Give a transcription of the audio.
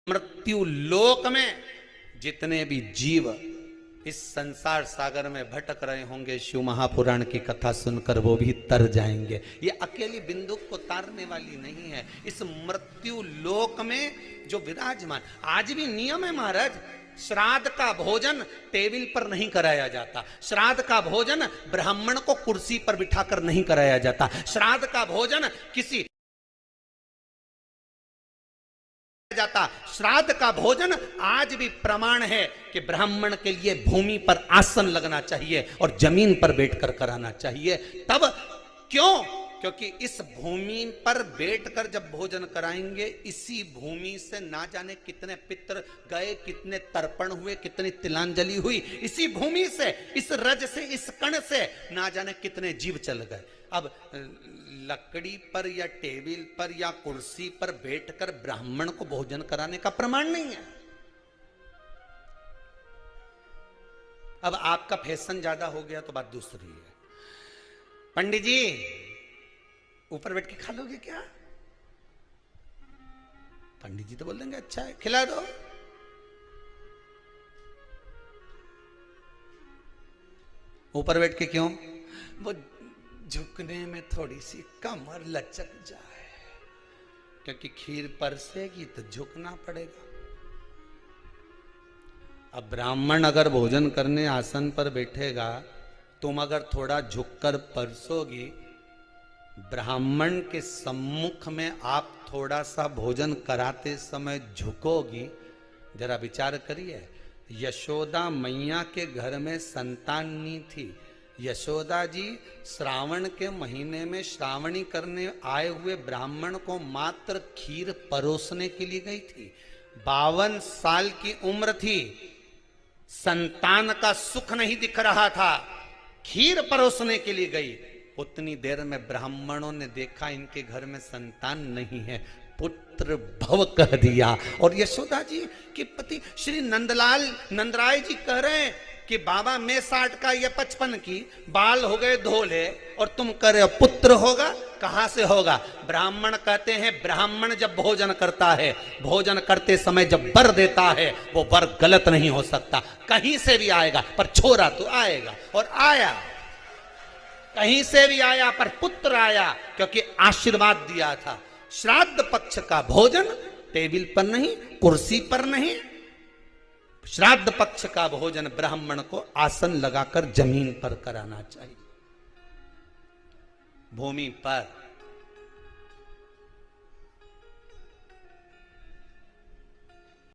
मृत्यु लोक में जितने भी जीव इस संसार सागर में भटक रहे होंगे, शिव महापुराण की कथा सुनकर वो भी तर जाएंगे। ये अकेली बिंदुक को तारने वाली नहीं है। इस मृत्यु लोक में जो विराजमान, आज भी नियम है महाराज, श्राद्ध का भोजन टेबल पर नहीं कराया जाता। श्राद्ध का भोजन ब्राह्मण को कुर्सी पर बिठाकर नहीं कराया जाता। श्राद्ध का भोजन किसी जाता। श्राद्ध का भोजन आज भी प्रमाण है कि ब्राह्मण के लिए भूमि पर आसन लगना चाहिए और जमीन पर बैठकर कराना चाहिए। तब क्यों? क्योंकि इस भूमि पर बैठकर जब भोजन कराएंगे, इसी भूमि से ना जाने कितने पितृ गए, कितने तर्पण हुए, कितनी तिलांजलि हुई, इसी भूमि से, इस रज से, इस कण से ना जाने कितने जीव चल गए। अब लकड़ी पर या टेबल पर या कुर्सी पर बैठकर ब्राह्मण को भोजन कराने का प्रमाण नहीं है। अब आपका फैशन ज्यादा हो गया तो बात दूसरी है। पंडित जी ऊपर बैठ के खा लोगे क्या? पंडित जी तो बोल देंगे अच्छा है, खिला दो। ऊपर बैठ के क्यों? वो झुकने में थोड़ी सी कमर लचक जाए, क्योंकि खीर परसेगी तो झुकना पड़ेगा। अब ब्राह्मण अगर भोजन करने आसन पर बैठेगा, तुम अगर थोड़ा झुककर परसोगी, ब्राह्मण के सम्मुख में आप थोड़ा सा भोजन कराते समय झुकोगी, जरा विचार करिए। यशोदा मैया के घर में संतान नहीं थी। यशोदा जी श्रावण के महीने में श्रावणी करने आए हुए ब्राह्मण को मात्र खीर परोसने के लिए गई थी। 52 साल की उम्र थी, संतान का सुख नहीं दिख रहा था, खीर परोसने के लिए गई। उतनी देर में ब्राह्मणों ने देखा इनके घर में संतान नहीं है, पुत्र भव कह दिया। और यशोदा जी के पति श्री नंदराय जी कह रहे हैं कि बाबा मैं 60 का, ये 55 की, बाल हो गए धोले, और तुम कह रहे हो पुत्र होगा, कहां से होगा? ब्राह्मण कहते हैं ब्राह्मण जब भोजन करता है, भोजन करते समय जब वर देता है, वो वर गलत नहीं हो सकता, कहीं से भी आएगा, पर छोरा तो आएगा। और आया, कहीं से भी आया, पर पुत्र आया, क्योंकि आशीर्वाद दिया था। श्राद्ध पक्ष का भोजन टेबल पर नहीं, कुर्सी पर नहीं, श्राद्ध पक्ष का भोजन ब्राह्मण को आसन लगाकर जमीन पर कराना चाहिए, भूमि पर।